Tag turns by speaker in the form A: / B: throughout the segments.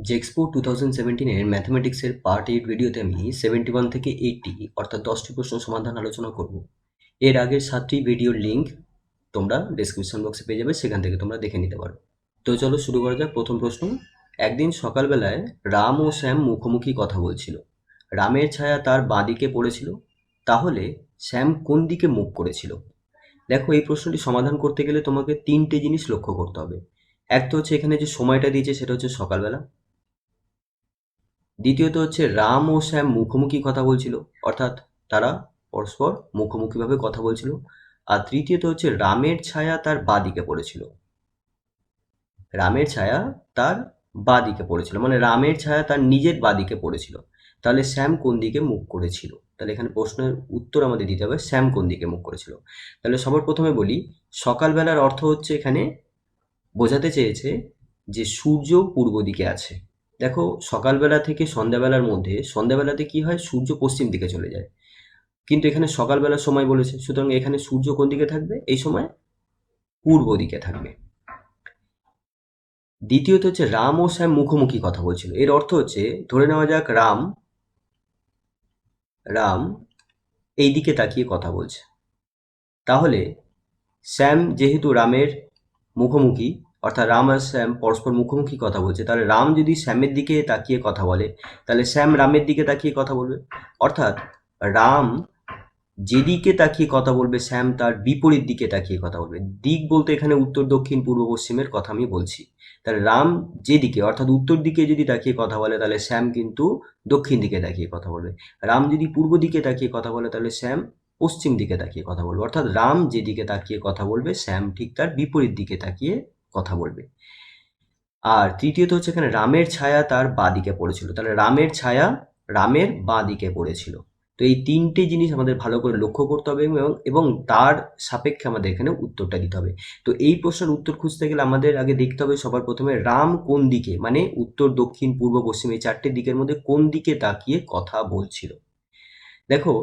A: জেক্সপো 2017 ম্যাথমেটিক্সের part 8 ভিডিওতে আমি 71 থেকে 80 অর্থাৎ 10টি প্রশ্ন সমাধান আলোচনা করব। এর আগের 7টি ভিডিওর লিঙ্ক তোমরা ডেসক্রিপশন বক্সে পেয়ে যাবে, সেখান থেকে তোমরা দেখে নিতে পারো। তো চলো শুরু করা যাক। প্রথম প্রশ্ন, একদিন সকালবেলায় রাম ও শ্যাম মুখোমুখি কথা বলছিল। রামের ছায়া তার বাঁদিকে পড়েছিল, তাহলে শ্যাম কোন দিকে মুখ করেছিল? দেখো, এই প্রশ্নটি সমাধান করতে গেলে তোমাকে 3টে জিনিস লক্ষ্য করতে হবে। এক তো হচ্ছে এখানে যে সময়টা দিয়েছে সেটা হচ্ছে সকালবেলা। দ্বিতীয়ত হচ্ছে রাম ও শ্যাম মুখোমুখি কথা বলছিল, অর্থাৎ তারা পরস্পর মুখোমুখিভাবে কথা বলছিল। আর তৃতীয়ত হচ্ছে রামের ছায়া তার বাঁদিকে পড়েছিল। রামের ছায়া তার বাঁদিকে পড়েছিল, মানে রামের ছায়া তার নিজের বাঁদিকে পড়েছিল। তাহলে শ্যাম কোন দিকে মুখ করেছিল? তাহলে এখানে প্রশ্নের উত্তর আমাদের দিতে হবে শ্যাম কোন দিকে মুখ করেছিল। তাহলে সবার প্রথমে বলি, সকালবেলার অর্থ হচ্ছে এখানে বোঝাতে চেয়েছে যে সূর্য পূর্ব দিকে আছে। দেখো, সকালবেলা থেকে সন্ধ্যাবেলার মধ্যে সন্ধ্যাবেলাতে কি হয়, সূর্য পশ্চিম দিকে চলে যায়, কিন্তু এখানে সকালবেলার সময় বলেছে, সুতরাং এখানে সূর্য কোন দিকে থাকবে? এই সময় পূর্ব দিকে থাকবে। দ্বিতীয়ত হচ্ছে রাম ও শ্যাম মুখোমুখি কথা বলছিল। এর অর্থ হচ্ছে, ধরে নেওয়া যাক রাম রাম এই দিকে তাকিয়ে কথা বলছে, তাহলে শ্যাম যেহেতু রামের মুখোমুখি, অর্থাৎ রাম আর শ্যাম পরস্পর মুখোমুখি কথা বলছে, তাহলে রাম যদি শ্যামের দিকে তাকিয়ে কথা বলে, তাহলে শ্যাম রামের দিকে তাকিয়ে কথা বলবে। অর্থাৎ রাম যেদিকে তাকিয়ে কথা বলবে, শ্যাম তার বিপরীত দিকে তাকিয়ে কথা বলবে। দিক বলতে এখানে উত্তর, দক্ষিণ, পূর্ব, পশ্চিমের কথা আমি বলছি। তাহলে রাম যেদিকে, অর্থাৎ উত্তর দিকে যদি তাকিয়ে কথা বলে, তাহলে শ্যাম কিন্তু দক্ষিণ দিকে তাকিয়ে কথা বলবে। রাম যদি পূর্ব দিকে তাকিয়ে কথা বলে, তাহলে শ্যাম পশ্চিম দিকে তাকিয়ে কথা বলবে। অর্থাৎ রাম যেদিকে তাকিয়ে কথা বলবে, শ্যাম ঠিক তার বিপরীত দিকে তাকিয়ে কথা বলবে। আর তৃতীয়ত হচ্ছে এখানে রামের ছায়া তার বাঁদিকে পড়েছিল, তাহলে রামের ছায়া রামের বাঁদিকে পড়েছিল। তো এই 3টে জিনিস আমাদের ভালো করে লক্ষ্য করতে হবে এবং তার সাপেক্ষে আমাদের এখানে উত্তরটা দিতে হবে। তো এই প্রশ্নের উত্তর খুঁজতে গেলে আমাদের আগে দেখতে হবে সবার প্রথমে রাম কোন দিকে, মানে উত্তর, দক্ষিণ, পূর্ব, পশ্চিম এই 4টে দিকের মধ্যে কোন দিকে তাকিয়ে কথা বলছিল। দেখো,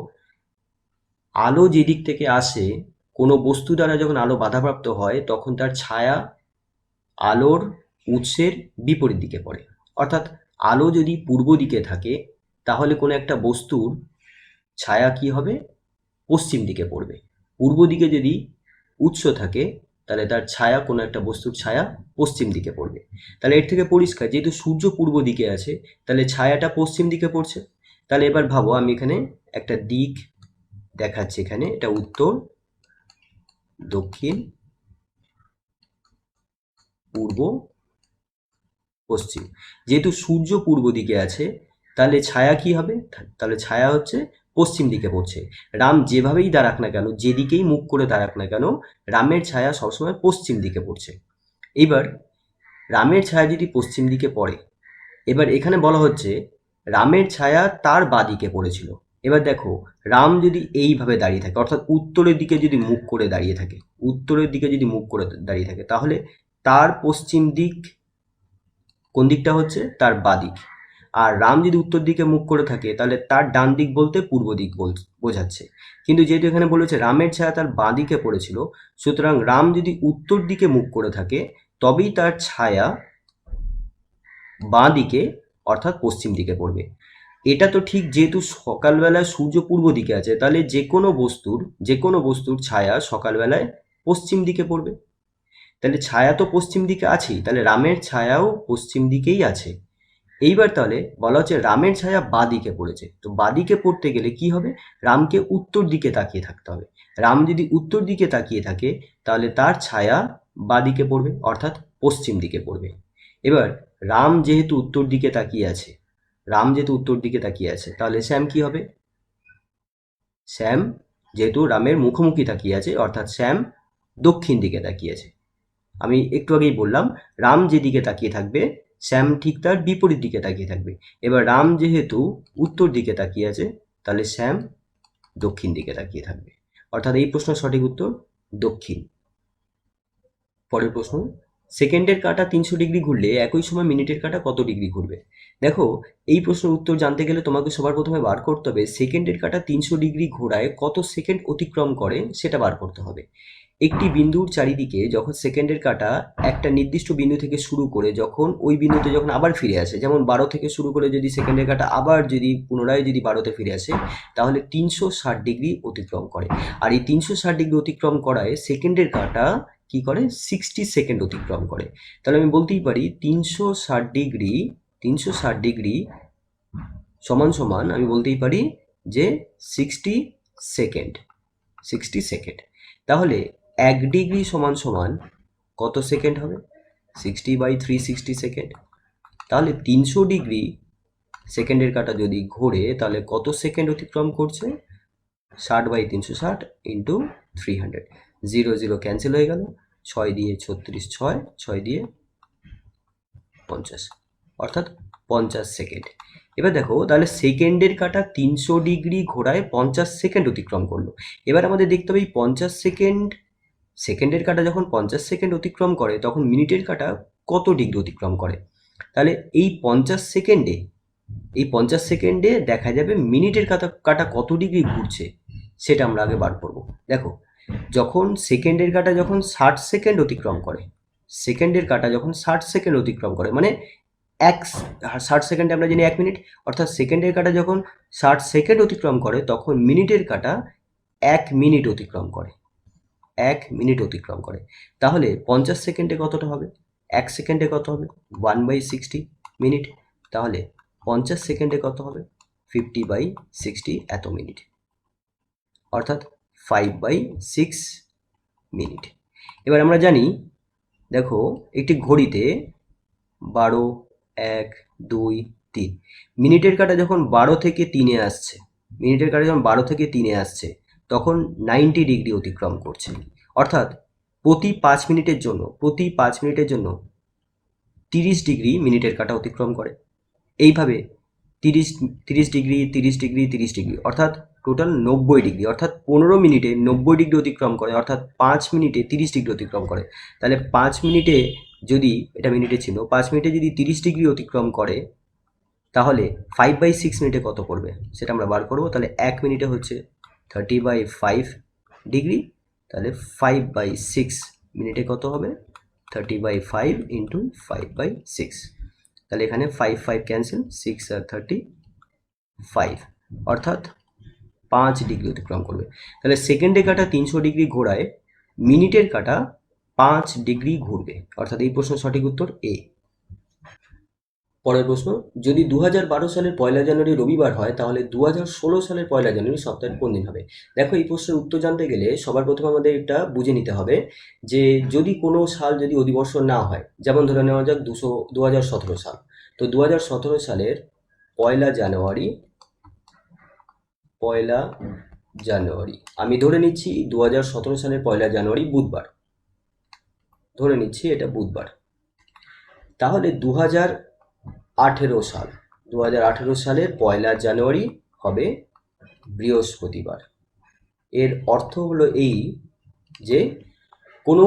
A: আলো যেদিক থেকে আসে, কোনো বস্তু দ্বারা যখন আলো বাধাপ্রাপ্ত হয়, তখন তার ছায়া আলোর উৎসের বিপরীত দিকে পড়ে। অর্থাৎ আলো যদি পূর্ব দিকে থাকে, তাহলে কোনো একটা বস্তুর ছায়া কি হবে? পশ্চিম দিকে পড়বে। পূর্ব দিকে যদি উৎস থাকে, তাহলে তার ছায়া, কোনো একটা বস্তুর ছায়া পশ্চিম দিকে পড়বে। তাহলে এর থেকে পরিষ্কার, যেহেতু সূর্য পূর্ব দিকে আছে, তাহলে ছায়াটা পশ্চিম দিকে পড়ছে। তাহলে এবার ভাবো, আমি এখানে একটা দিক দেখাচ্ছি, এখানে এটা উত্তর, দক্ষিণ, পূর্ব, পশ্চিম। যেহেতু সূর্য পূর্ব দিকে আছে, তাহলে ছায়া কি হবে? তাহলে ছায়া হচ্ছে পশ্চিম দিকে পড়ছে। রাম যেভাবেই দাঁড়াক না কেন, যেদিকেই মুখ করে দাঁড়াক না কেন, রামের ছায়া সবসময় পশ্চিম দিকে পড়ছে। এবার রামের ছায়া যদি পশ্চিম দিকে পড়ে, এবার এখানে বলা হচ্ছে রামের ছায়া তার বাঁদিকে পড়েছিল। এবার দেখো, রাম যদি এইভাবে দাঁড়িয়ে থাকে, অর্থাৎ উত্তরের দিকে যদি মুখ করে দাঁড়িয়ে থাকে, উত্তরের দিকে যদি মুখ করে দাঁড়িয়ে থাকে, তাহলে তার পশ্চিম দিক কোন দিকটা হচ্ছে? তার বাঁদিক। আর রাম যদি উত্তর দিকে মুখ করে থাকে, তাহলে তার ডান দিক বলতে পূর্ব দিক বোঝাচ্ছে। কিন্তু যেহেতু এখানে বলেছে রামের ছায়া তার বাঁদিকে পড়েছিল, সুতরাং রাম যদি উত্তর দিকে মুখ করে থাকে, তবেই তার ছায়া বাঁ দিকে, অর্থাৎ পশ্চিম দিকে পড়বে। এটা তো ঠিক, যেহেতু সকালবেলায় সূর্য পূর্ব দিকে আছে, তাহলে যে কোনো বস্তুর ছায়া সকালবেলায় পশ্চিম দিকে পড়বে। তাহলে ছায়া তো পশ্চিম দিকে আছেই, তাহলে রামের ছায়াও পশ্চিম দিকেই আছে। এইবার তাহলে বলা হচ্ছে রামের ছায়া বাঁদিকে পড়েছে, তো বাঁদিকে পড়তে গেলে কি হবে? রামকে উত্তর দিকে তাকিয়ে থাকতে হবে। রাম যদি উত্তর দিকে তাকিয়ে থাকে, তাহলে তার ছায়া বাঁদিকে পড়বে, অর্থাৎ পশ্চিম দিকে পড়বে। এবার রাম যেহেতু উত্তর দিকে তাকিয়ে আছে, তাহলে শ্যাম কি হবে? শ্যাম যেহেতু রামের মুখোমুখি তাকিয়ে আছে, অর্থাৎ শ্যাম দক্ষিণ দিকে তাকিয়ে আছে। আমি একটু আগেই বললাম, রাম যেদিকে তাকিয়ে থাকবে, শ্যাম ঠিক তার বিপরীত দিকে তাকিয়ে থাকবে। এবার রাম যেহেতু উত্তর দিকে তাকিয়ে আছে, তাহলে শ্যাম দক্ষিণ দিকে তাকিয়ে থাকবে। অর্থাৎ এই প্রশ্নের সঠিক উত্তর দক্ষিণ। পরের প্রশ্ন, সেকেন্ডের কাঁটা 300 ডিগ্রি ঘুরলে একই সময় মিনিটের কাঁটা কত ডিগ্রি ঘুরবে? দেখো, এই প্রশ্নের উত্তর জানতে গেলে তোমাকে সবার প্রথমে বার করতে হবে সেকেন্ডের কাঁটা 300 ডিগ্রি ঘোরায় কত সেকেন্ড অতিক্রম করে, সেটা বার করতে হবে। একটি বিন্দুর চারিদিকে যখন সেকেন্ডের কাঁটা একটা নির্দিষ্ট বিন্দু থেকে শুরু করে যখন ওই বিন্দুতে যখন আবার ফিরে আসে, যেমন 12 থেকে শুরু করে যদি সেকেন্ডের কাঁটা আবার যদি পুনরায় যদি 12তে ফিরে আসে, তাহলে 360 ডিগ্রি অতিক্রম করে। আর এই 360 ডিগ্রি অতিক্রম করায় সেকেন্ডের কাঁটা কি করে, 60 সেকেন্ড অতিক্রম করে। তাহলে আমি বলতেই পারি 360 ডিগ্রি সমান সমান আমি বলতেই পারি যে 60 সেকেন্ড। তাহলে 1 ডিগ্রি সমান সমান কত সেকেন্ড হবে? 60/360 সেকেন্ড। তাহলে 300 ডিগ্রি সেকেন্ডের কাঁটা যদি ঘোরে তাহলে কত সেকেন্ড অতিক্রম করছে? 60/360 ইন্টু 300। 0 0 ক্যান্সেল হয়ে গেল, 6 দিয়ে 36, 6 দিয়ে 50, অর্থাৎ 50 সেকেন্ড। এবার দেখো, তাহলে সেকেন্ডের কাঁটা 300 ডিগ্রি ঘোরায় 50 সেকেন্ড অতিক্রম করলো। এবার আমাদের দেখতে হবে এই 50 সেকেন্ডের কাঁটা যখন 50 সেকেন্ড অতিক্রম করে তখন মিনিটের কাঁটা কত ডিগ্রি অতিক্রম করে। তাহলে এই 50 সেকেন্ডে দেখা যাবে মিনিটের কাঁটা কত ডিগ্রি ঘুরছে, সেটা আমরা আগে বার করব। দেখো, যখন সেকেন্ডের কাঁটা যখন 60 সেকেন্ড অতিক্রম করে, মানে 60 সেকেন্ডে আমরা জানি 1 মিনিট, অর্থাৎ সেকেন্ডের কাঁটা যখন 60 সেকেন্ড অতিক্রম করে তখন মিনিটের কাঁটা 1 মিনিট অতিক্রম করে। তাহলে 50 সেকেন্ডে কতটা হবে? 1 সেকেন্ডে কত হবে? 1/60 মিনিট। তাহলে 50 সেকেন্ডে কত হবে? 50/60 এত মিনিট, অর্থাৎ 5/6 মিনিট। এবার আমরা জানি, দেখো একটি ঘড়িতে 12, 1, 2, 3 মিনিটের কাঁটা যখন 12 থেকে 3-এ আসছে, তখন 90 ডিগ্রি অতিক্রম করছে। অর্থাৎ প্রতি 5 মিনিটের জন্য 30 ডিগ্রি মিনিটের কাঁটা অতিক্রম করে। এইভাবে 30 ডিগ্রি, 30 ডিগ্রি, 30 ডিগ্রি, অর্থাৎ টোটাল 90 ডিগ্রি, অর্থাৎ 15 মিনিটে 90 ডিগ্রি অতিক্রম করে, অর্থাৎ 5 মিনিটে 30 ডিগ্রি অতিক্রম করে। তাহলে 5 মিনিটে যদি, এটা মিনিটে ছিল, 5 মিনিটে যদি 30 ডিগ্রি অতিক্রম করে তাহলে 5/6 মিনিটে কত করবে সেটা আমরা বার করবো। তাহলে 1 মিনিটে হচ্ছে 30/5 ডিগ্রি, তাহলে 5/6 মিনিটে কত হবে? 30/5 ইন্টু 5/6। তাহলে এখানে 5 ক্যান্সেল, 6 আর 35, অর্থাৎ 5 ডিগ্রি অতিক্রম করবে। তাহলে সেকেন্ডে কাটা 300 ডিগ্রি ঘোরায় মিনিটের কাটা 5 ডিগ্রি ঘুরবে, অর্থাৎ এই প্রশ্নের সঠিক উত্তর এ। পরের প্রশ্ন, যদি 2012 সালের 1 জানুয়ারি রবিবার হয় তাহলে 2016 সালের 1 জানুয়ারি সপ্তাহের কোন দিন হবে? দেখো, এই প্রশ্নের উত্তর জানতে গেলে সবার প্রথমে আমাদের এটা বুঝে নিতে হবে যে যদি কোনো সাল যদি অধিবর্ষ না হয়, যেমন ধরে নেওয়া যাক 2017 সাল, তো 2017 সালের 1 জানুয়ারি আমি ধরে নিচ্ছি 2017 সালের 1 জানুয়ারি বুধবার, ধরে নিচ্ছি এটা বুধবার। তাহলে 2018 সালের 1 জানুয়ারি হবে বৃহস্পতিবার। এর অর্থ হলো এই যে কোনো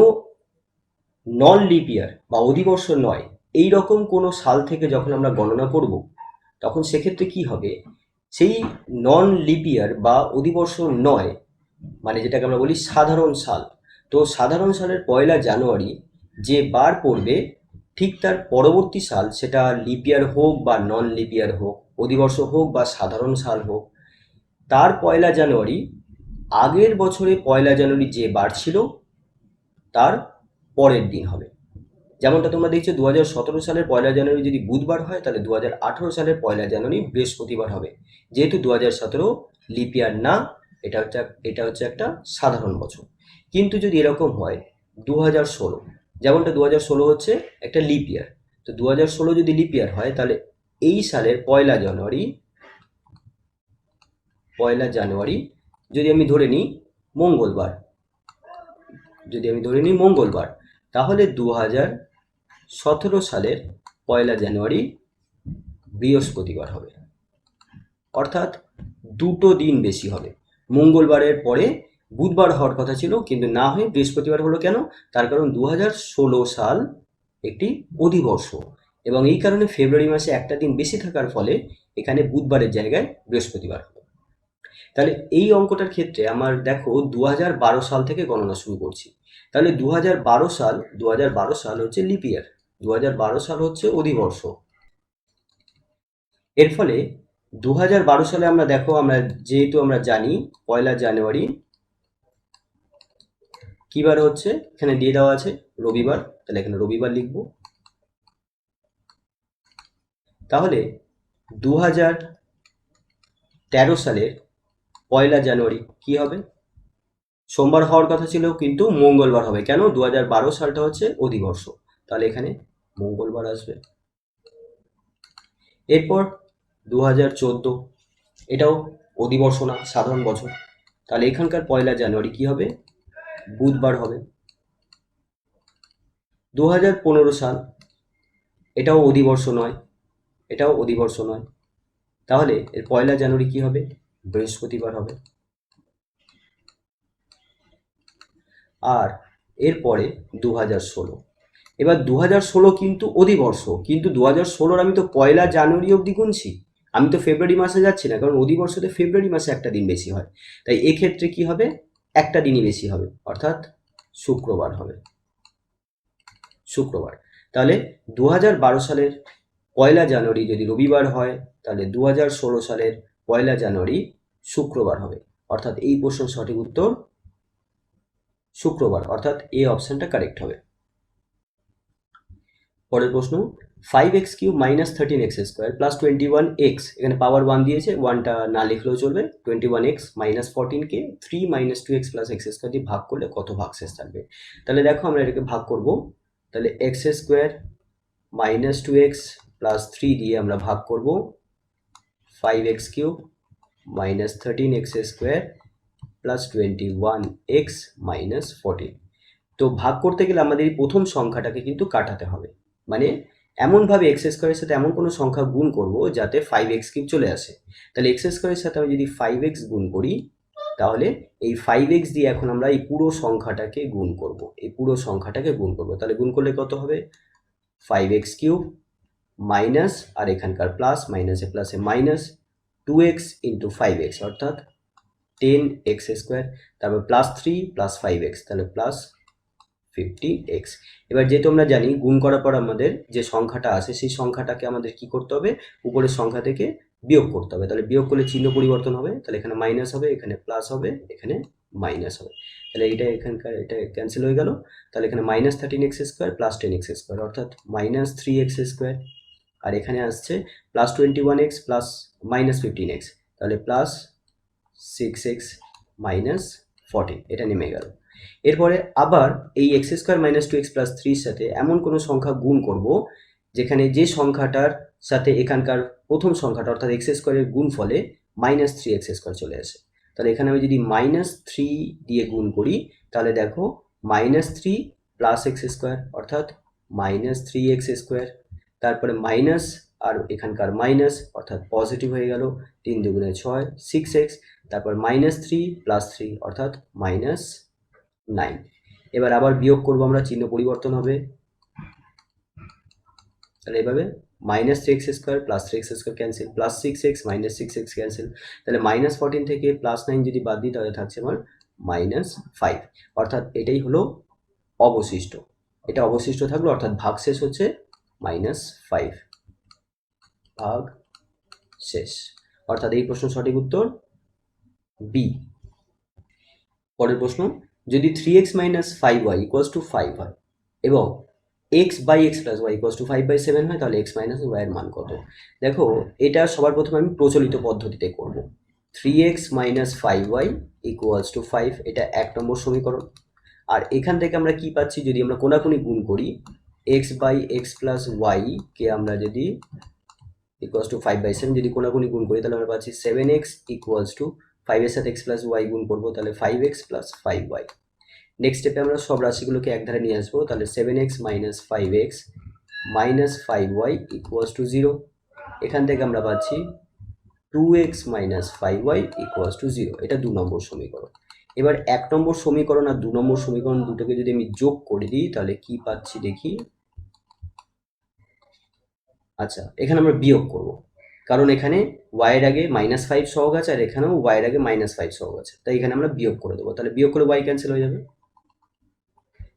A: নন লিপ ইয়ার বা অধিবর্ষ নয় এই রকম কোনো সাল থেকে যখন আমরা গণনা করব তখন সেক্ষেত্রে কি হবে, সেই নন লিপ ইয়ার বা অধিবর্ষ নয় মানে যেটাকে আমরা বলি সাধারণ সাল, তো সাধারণ সালের 1 জানুয়ারি যে বার পড়বে ঠিক তার পরবর্তী সাল, সেটা লিপ ইয়ার হোক বা নন লিপ ইয়ার হোক, অধিবর্ষ হোক বা সাধারণ সাল হোক, তার 1 জানুয়ারি আগের বছরে 1 জানুয়ারি যে বার ছিল তার পরের দিন হবে। যেমনটা তোমরা দেখছো 2017 সালের 1 জানুয়ারি যদি বুধবার হয় তাহলে 2018 সালের 1 জানুয়ারি বৃহস্পতিবার হবে। যেহেতু 2017 লিপ ইয়ার না, এটা হচ্ছে একটা সাধারণ বছর। কিন্তু যদি এরকম হয় 2016, যেমনটা 2016 হচ্ছে একটা লিপ ইয়ার, তো 2016 যদি লিপ ইয়ার হয় তাহলে এই সালের 1 জানুয়ারি যদি আমি ধরে নিই মঙ্গলবার, তাহলে 2017 সালের 1 জানুয়ারি বৃহস্পতিবার হবে, অর্থাৎ 2টো দিন বেশি হবে। মঙ্গলবারের পরে বুধবার হওয়ার কথা ছিল কিন্তু না হয়ে বৃহস্পতিবার হলো। কেন? তার কারণ 2016 সাল একটি অধিবর্ষ এবং এই কারণে ফেব্রুয়ারি মাসে একটা দিন বেশি থাকার ফলে এখানে বুধবারের জায়গায় বৃহস্পতিবার হবে। তাহলে এই অঙ্কটার ক্ষেত্রে আমার দেখো 2012 সাল থেকে গণনা শুরু করছি। তাহলে 2012 সাল হচ্ছে লিপ ইয়ার, 2012 সাল হচ্ছে অধিবর্ষ। এর ফলে 2012 সালে আমরা দেখো, যেহেতু আমরা জানি 1 জানুয়ারি কি বার হচ্ছে, এখানে দিয়ে দেওয়া আছে রবিবার, তাহলে এখানে রবিবার লিখব। তাহলে 2013 সালের 1 জানুয়ারি কি হবে? সোমবার হওয়ার কথা ছিল কিন্তু মঙ্গলবার হবে। কেন? 2012 সালটা হচ্ছে অধিবর্ষ, তাহলে এখানে মঙ্গলবার আসবে। এরপর 2014, এটাও অধিবর্ষ না, সাধারণ বছর, তাহলে এখানকার 1 জানুয়ারি কি হবে? বুধবার হবে। 2015 সাল, এটাও অধিবর্ষ নয়, এটাও অধিবর্ষ নয়, তাহলে এর 1 জানুয়ারি কি হবে? বৃহস্পতিবার হবে। আর এরপরে 2016, এবার 2016 কিন্তু অধিবর্ষ, কিন্তু 2016 আমি তো 1 জানুয়ারি অবধি গুনছি, আমি তো ফেব্রুয়ারি মাসে যাচ্ছি না, কারণ অধিবর্ষতে ফেব্রুয়ারি মাসে একটা দিন বেশি হয়, তাই এক্ষেত্রে কি হবে? একটা দিনই বেশি হবে, অর্থাৎ শুক্রবার হবে, শুক্রবার। তাহলে 2012 সালের 1 জানুয়ারি যদি রবিবার হয়, তাহলে 2016 সালের 1 জানুয়ারি শুক্রবার হবে, অর্থাৎ এই প্রশ্নের সঠিক উত্তর শুক্রবার, অর্থাৎ এ অপশনটা কারেক্ট হবে। পরের প্রশ্ন, 5x³ - 13x² + 21x, এখানে পাওয়ার 1 দিয়েছে, 1টা না লিখলেও চলবে। 21x - 14কে 3 - 2x + x² দিয়ে ভাগ করলে কত ভাগশেষ থাকবে? তাহলে দেখো আমরা এটাকে ভাগ করব, তাহলে x² - 2x + 3 দিয়ে আমরা ভাগ করব 5x³ - 13x² + 21x - 14। তো ভাগ করতে গেলে আমাদের এই প্রথম সংখ্যাটাকে কিন্তু কাটাতে হবে, মানে এমনভাবে x² এর সাথে এমন কোনো সংখ্যা গুণ করব যাতে 5x³ চলে আসে। তাহলে x² এর সাথে আমি যদি 5x গুণ করি, তাহলে এই 5x দিয়ে এখন আমরা এই পুরো সংখ্যাটাকে গুণ করব, এই পুরো সংখ্যাটাকে গুণ করব। তাহলে গুণ করলে কত হবে? 5x³ মাইনাস, আর এখানকার প্লাস, মাইনাসে প্লাসে মাইনাস, 2x × 5x অর্থাৎ 10x², তারপর +3 + 5x, তাহলে প্লাস 15x। এবার যেহেতু আমরা জানি গুণ করার পর আমাদের যে সংখ্যাটা আসে সেই সংখ্যাটাকে আমাদের কি করতে হবে? উপরের সংখ্যা থেকে বিয়োগ করতে হবে। তাহলে বিয়োগ করলে চিহ্ন পরিবর্তন হবে, তাহলে এখানে মাইনাস হবে, এখানে প্লাস হবে, এখানে মাইনাস হবে। তাহলে এটা এখানকার এটা ক্যান্সেল হয়ে গেল। তাহলে এখানে -13x² + 10x² অর্থাৎ -3x², আর এখানে আসছে +21x + -15x, তাহলে +6x - 14, এটা নেমে গেল। এরপরে আবার এই x² - 2x + 3 এর সাথে এমন কোনো সংখ্যা গুণ করব যেখানে যে সংখ্যাটার সাথে এখানকার প্রথম সংখ্যাটা অর্থাৎ x² এর গুণফলে -3x² চলে আসে। তাহলে এখানে আমি যদি -3 দিয়ে গুণ করি, তাহলে দেখো -3 + x² অর্থাৎ -3x², তারপরে মাইনাস আর এখানকার মাইনাস অর্থাৎ পজিটিভ হয়ে গেল, 3 × 2 = 6, 6x, তারপর -3 + 3 অর্থাৎ -9। এবার আবার বিয়োগ করব আমরা, চিহ্ন পরিবর্তন হবে, তাহলে এভাবে -3x² + 3x² cancel, +6x - 6x cancel, তাহলে -14 থেকে +9 যদি বাদ দিই তাহলে থাকছে আমার -5, অর্থাৎ এটাই হলো অবশিষ্ট, এটা অবশিষ্ট থাকলো, অর্থাৎ ভাগশেষ হচ্ছে -5, ভাগ শেষ, অর্থাৎ এই প্রশ্ন সঠিক উত্তর বি। পরের প্রশ্ন, যদি 3x - 5y = 5 হয় এবং x/x + y = 5/7 হয়, তাহলে x - y এর মান কত? দেখো এটা সবার প্রথমে আমি প্রচলিত পদ্ধতিতে করব। 3x - 5y = 5, এটা 1 নম্বর সমীকরণ। আর এখান থেকে আমরা কি পাচ্ছি? যদি আমরা কোনাকুনি গুণ করি, x/x + y কে আমরা যদি = 5/7 যদি কোনাকুনি গুণ করি, তাহলে আমরা পাচ্ছি 7x = 5 এর সাথে x + y গুণ করব, তাহলে 5x + 5y। নেক্সট স্টেপে আমরা সব রাশিগুলোকে এক ধারে নিয়ে আসবো, তাহলে 7x - 5x - 5y = 0। এখান থেকে আমরা পাচ্ছি 2x - 5y = 0, এটা 2 নম্বর সমীকরণ। এবার 1 নম্বর সমীকরণ আর 2 নম্বর সমীকরণ দুটোকে যদি আমি যোগ করে দিই, তাহলে কি পাচ্ছি দেখি। আচ্ছা, এখানে আমরা বিয়োগ করব, কারণ এখানে y এর আগে -5 সহগ আছে, আর এখানেও y এর আগে -5 সহগ আছে, তাই এখানে আমরা বিয়োগ করে দেবো, তাহলে বিয়োগ করে y ক্যান্সেল হয়ে যাবে।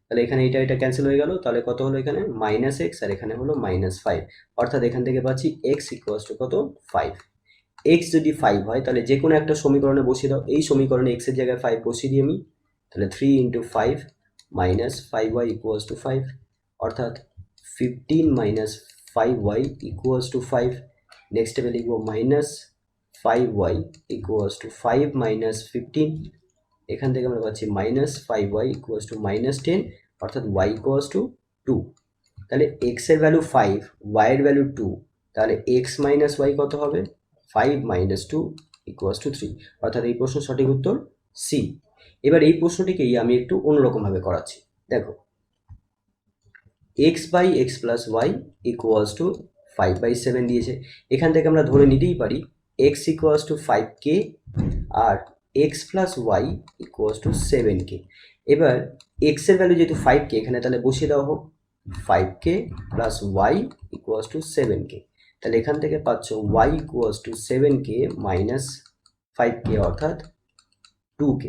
A: তাহলে এখানে এটা ক্যান্সেল হয়ে গেল, তাহলে কত হলো এখানে -x আর এখানে হলো -5, অর্থাৎ এখান থেকে পাচ্ছি x ইকুয়ালস টু কত 5। x যদি 5 হয় তাহলে যে কোনো একটা সমীকরণে বসিয়ে দাও। এই সমীকরণে x এর জায়গায় 5 বসিয়ে দিই আমি, তাহলে 3 × 5 -5y ইকুয়ালস টু 5, অর্থাৎ 15 - 5y ইকুয়ালস টু 5। নেক্সট স্টেপে লিখবো -5y ইকুয়ালস টু 5 - 15, এখান থেকে আমরা পাচ্ছি -5y ইকুয়ালস টু -10, অর্থাৎ y ইকুয়ালস টু 2। তাহলে x এর ভ্যালু 5, y এর ভ্যালু 2, তাহলে x - y কত হবে 5 - 2 ইকুয়ালস টু 3, অর্থাৎ এই প্রশ্ন সঠিক উত্তর সি। এবার এই প্রশ্নটিকেই আমি একটু অন্যরকমভাবে করাচ্ছি। দেখো x/x + y ইকুয়ালস টু 5/7 দিয়েছে। এখান থেকে আমরা ধরে নিতেই পারি x ইকুয়ালস টু 5k আর x + y equals to 7k। এবার x এর ভ্যালু যেহেতু 5k, এখানে তাহলে বসিয়ে দেওয়া হোক 5k + y equals to 7k। তাহলে এখান থেকে পাচ্ছ y equals to 7k - 5k অর্থাৎ 2k।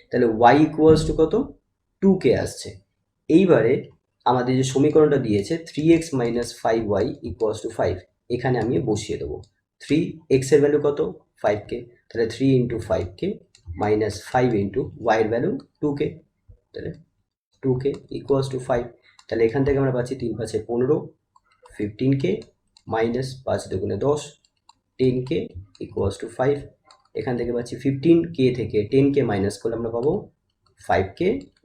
A: তাহলে y ইকুয়ালস টু কত 2k আসছে। এইবারে আমাদের যে সমীকরণটা দিয়েছে 3x - 5y ইকুয়ালস টু 5, এখানে আমি বসিয়ে দেবো 3x এর ভ্যালু কত 5k, তাহলে 3 × 5k - 5 × y এর ভ্যালু 2k, তাহলে 2k ইকুয়ালস টু 5। তাহলে এখান থেকে আমরা পাচ্ছি 3 × 5 = 15, 15k -5 × 2 = 10, 10k ইকুয়ালস টু 5। এখান থেকে পাচ্ছি 15k থেকে 10k মাইনাস করলে আমরা পাবো 5k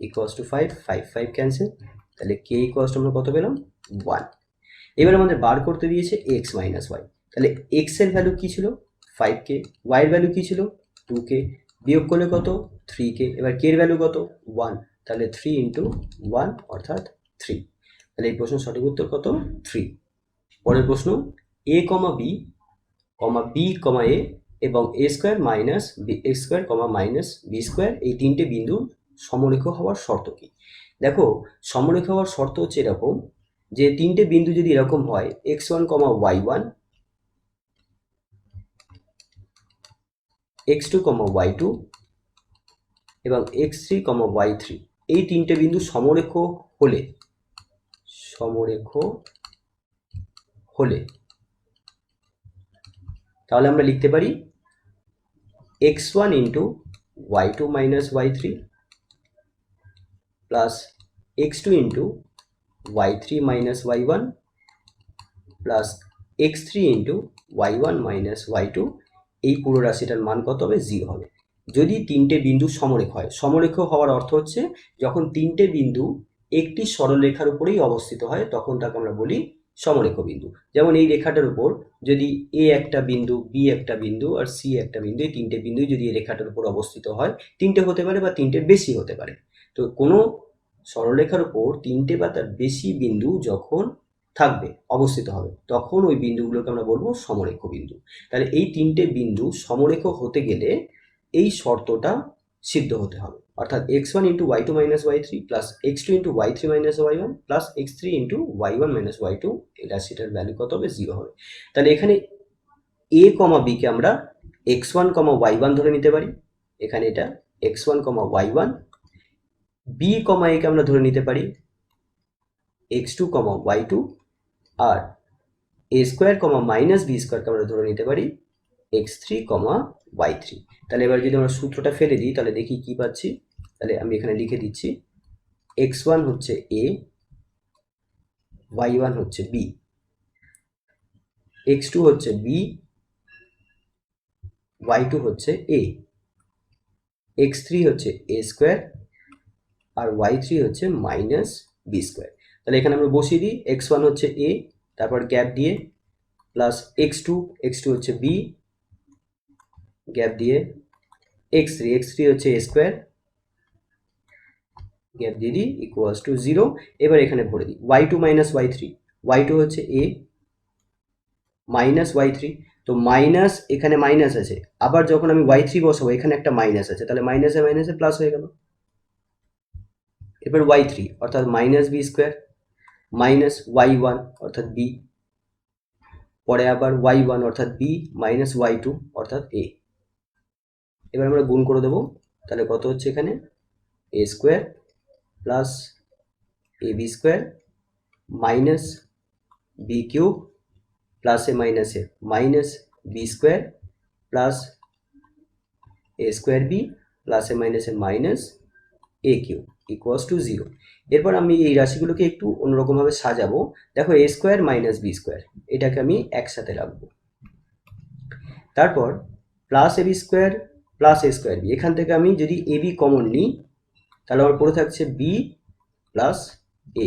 A: ইকুয়ালস টু 5, 5 5 ক্যান্সেল, তাহলে k ইকুয়ালস টু আমরা কত পেলাম 1। এবার আমাদের বার করতে দিয়েছে x - y, তাহলে x এর ভ্যালু কি ছিল 5k, y এর ভ্যালু কি ছিল 2k, বিয়োগ করলে কত 3k, এবার k এর ভ্যালু কত 1, তাহলে 3 × 1 অর্থাৎ 3। তাহলে এই প্রশ্নের সঠিক উত্তর কত 3। পরের প্রশ্ন a, b, b, a এবং a² - bx² - b² এই তিনটে বিন্দু সমরেখ হওয়ার শর্ত কি? দেখো সমরেখ হওয়ার শর্ত হচ্ছে এরকম যে তিনটে বিন্দু যদি এরকম হয় x1, y1, x2, y2 এবং x3, y3, এই তিনটে বিন্দু সমরেখ হলে তাহলে আমরা লিখতে পারি x1 × y2 - y3 plus x2 × y3 - y1 plus x3 × y1 - y2, এই পুরো রাশিটার মান কত হবে 0 হবে। যদি তিনটে বিন্দু সমরেখ হয়, সমরেখ হওয়ার অর্থ হচ্ছে যখন তিনটে বিন্দু একটি সরলরেখার উপরেই অবস্থিত হয় তখন তাকে আমরা বলি সমরেখ বিন্দু। যেমন এই রেখাটার উপর যদি a একটা বিন্দু, b একটা বিন্দু আর c একটা বিন্দু, এই তিনটে বিন্দু যদি এই রেখাটার উপর অবস্থিত হয়, তিনটে হতে পারে বা তিনটের বেশি হতে পারে। তো কোনো সরলরেখার উপর তিনটে বা তার বেশি বিন্দু যখন থাকবে, অবস্থিত হবে, তখন ওই বিন্দুগুলোকে আমরা বলবো সমরেখ বিন্দু। তাহলে এই তিনটে বিন্দু সমরেখ হতে গেলে এই শর্তটা সিদ্ধ হতে হবে, অর্থাৎ x1 × y2 - y3 plus x2 × y3 - y1 plus x3 × y1 - y2, এই রাশিটার ভ্যালু কত হবে 0 হবে। তাহলে এখানে a, b কে আমরা x1, y1 ধরে নিতে পারি, এখানে এটা x1, y1, b, a কে আমরা ধরে নিতে পারি x2, y2 আর a² - b² কে আমরা ধরে নিতে পারি x3, y3। তাহলে এবার যদি আমরা সূত্রটা ফেলে দিই তাহলে দেখি কি পাচ্ছি। তাহলে আমি এখানে লিখে দিচ্ছি x1 হচ্ছে a, y1 হচ্ছে b, x2 হচ্ছে b, y2 হচ্ছে a, x3 হচ্ছে a² আর y3 হচ্ছে -b²। তাহলে এখানে আমরা বসিয়ে দিই x1 হচ্ছে a, তারপর গ্যাপ দিয়ে প্লাস x2 হচ্ছে b, গ্যাপ দিয়ে x3 হচ্ছে a², গ্যাপ দিয়ে দিই ইকুয়ালস টু 0। এবার এখানে ভরে দিই y2 - y3, y2 হচ্ছে a মাইনাস y3, তো মাইনাস এখানে মাইনাস আছে, আবার যখন আমি y3 বসাবো এখানে একটা মাইনাস আছে, তাহলে মাইনাসে মাইনাসে প্লাস হয়ে গেল। এবার y3 অর্থাৎ -b² মাইনাস y1 অর্থাৎ b, পরে আবার y1 অর্থাৎ b মাইনাস y2 অর্থাৎ a। এবার আমরা গুণ করে দেবো, তাহলে কত হচ্ছে এখানে a² plus ab square minus B cube প্লাসে মাইনাসে minus B square plus A square B প্লাসে মাইনাসে minus A cube equals to 0। এরপর আমি এই রাশিগুলোকে একটু অন্যরকমভাবে সাজাবো। দেখো A square minus B square এটাকে আমি একসাথে রাখবো। তারপর plus A B square plus A square B, এখান থেকে আমি যদি এ বি কমন নিই তাহলে আমার পড়ে থাকছে বি প্লাস এ,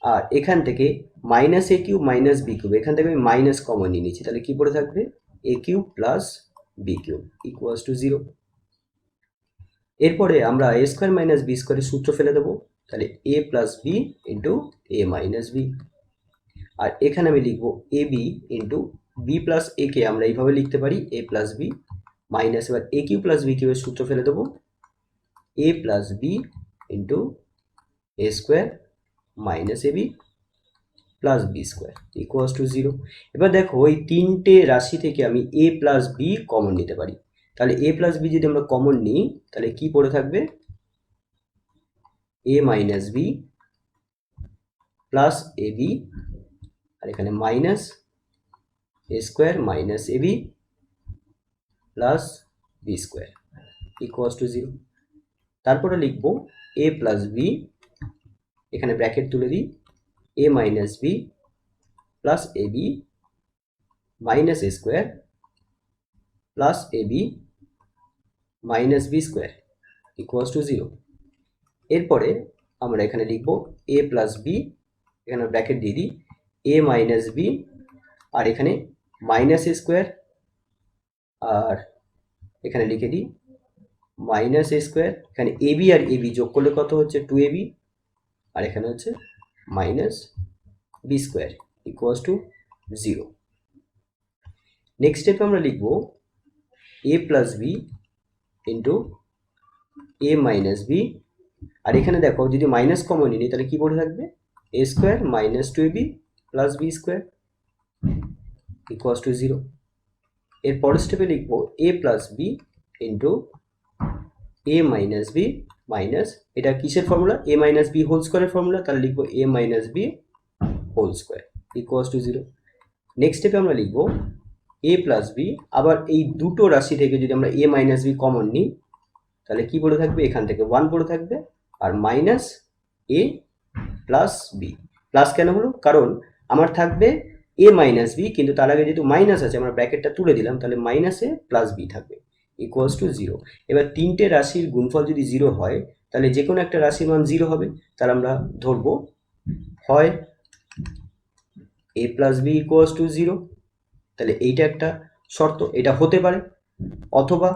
A: আর এখান থেকে minus A cube minus B cube, এখান থেকে আমি মাইনাস কমন নিয়ে নিচ্ছি, তাহলে কি পড়ে থাকবে A cube plus B cube equals to 0। এরপরে আমরা এ স্কোয়ার মাইনাস বি স্কোয়ারের সূত্র ফেলে দেবো, তাহলে এ plus B into A minus B, আর এখানে আমি লিখবো A B into B plus এ কে আমরা এইভাবে লিখতে পারি এ প্লাস বি মাইনাস, এবার এ কিউ প্লাস বি কিউবের সূত্র ফেলে দেবো A plus B into A square minus A B plus B square equals to 0। এবার দেখো এই তিনটে রাশি থেকে আমি এ প্লাস বি কমন নিতে পারি, তাহলে এ প্লাস বি যদি আমরা কমন নিই তাহলে কি পড়ে থাকবে A minus B plus A B, আর এখানে minus A square minus A B plus B square equals to 0। তারপরে লিখবো এ প্লাস বি, এখানে ব্র্যাকেট তুলে দিই A minus B plus A B minus A square plus A B minus B square equals to 0। এরপরে আমরা এখানে লিখবো A plus B, এখানে ব্র্যাকেট দিয়ে দিই এ মাইনাস বি, আর এখানে মাইনাস এ স্কোয়ার, আর এখানে লিখে দিই মাইনাস এ স্কোয়ার, এখানে এ বি আর এ বি যোগ করলে কত হচ্ছে 2ab, আর এখানে হচ্ছে minus B square equals to 0। Next স্টেপে আমরা লিখবো A plus B into A minus B, আর এখানে দেখো যদি মাইনাস কমন নিই তাহলে কি পড়ে থাকবে A square minus 2ab plus B square equals to 0। এর পরের স্টেপে লিখবো A plus B into A minus B minus, এটা কিসের formula A minus B whole স্কোয়ারের ফর্মুলা, তাহলে লিখবো A minus B whole square equals to 0। Next স্টেপে আমরা লিখবো এ প্লাস বি, আবার এই দুটো রাশি থেকে যদি আমরা এ মাইনাস বি কমন নিই তাহলে কি পড়ে থাকবে এখান থেকে 1 পড়ে থাকবে, আর minus A plus B, plus কেন হলো কারণ আমার থাকবে এ মাইনাস বি, কিন্তু তার আগে যেহেতু মাইনাস আছে আমরা ব্র্যাকেটটা তুলে দিলাম, তাহলে মাইনাস এ প্লাস বি থাকবে ইকুয়ালস টু 0। এবার তিনটে রাশির গুণফল যদি 0 হয় তাহলে যে কোনো একটা রাশির মান 0 হবে, তাহলে আমরা ধরবো হয় A plus B equals to 0, তাহলে এইটা একটা শর্ত, এটা হতে পারে, অথবা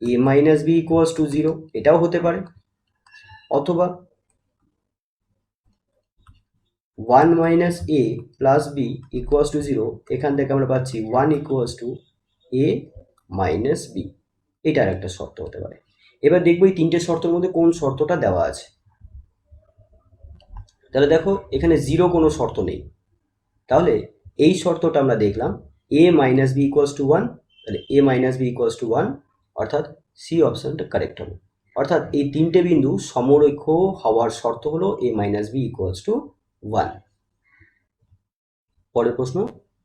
A: A minus B equals to 0 এটাও হতে পারে, অথবা 1 minus A plus B equals to 0, এখান থেকে আমরা পাচ্ছি 1 equals to A minus B, এটার একটা শর্ত হতে পারে। এবার দেখবো এই তিনটে শর্তের মধ্যে কোন শর্তটা দেওয়া আছে, তাহলে দেখো এখানে 0 কোনো শর্ত নেই, তাহলে এই শর্তটা আমরা দেখলাম এ মাইনাস বি ইকুয়ালস টু 1, তাহলে এ মাইনাস বি ইকুয়ালস টু 1, অর্থাৎ সি অপশনটা কারেক্ট হবে, অর্থাৎ এই তিনটে বিন্দু সমরেখ হওয়ার শর্ত হলো এ মাইনাস বি ইকুয়ালস টু 1। পরের প্রশ্ন,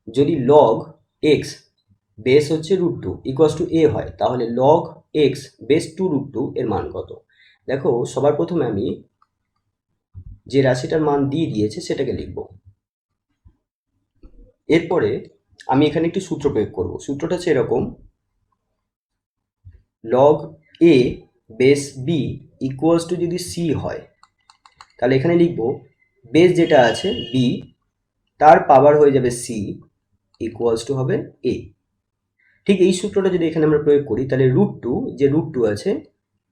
A: যদি লগ এক্স বেস হচ্ছে √2 ইকুয়ালস টু এ হয় তাহলে লগ এক্স বেস 2√2 এর মান কত? দেখো সবার প্রথমে আমি যে রাশিটার মান দিয়ে দিয়েছে সেটাকে লিখব, এরপরে আমি এখানে একটি সূত্র প্রয়োগ করব, সূত্রটা হচ্ছে এরকম log A base B equals to যদি সি হয় তাহলে এখানে লিখব বেস যেটা আছে বি তার পাওয়ার হয়ে যাবে সি ইকুয়ালস টু হবে এ। ঠিক এই সূত্রটা যদি এখানে আমরা প্রয়োগ করি তাহলে √2 যে √2 আছে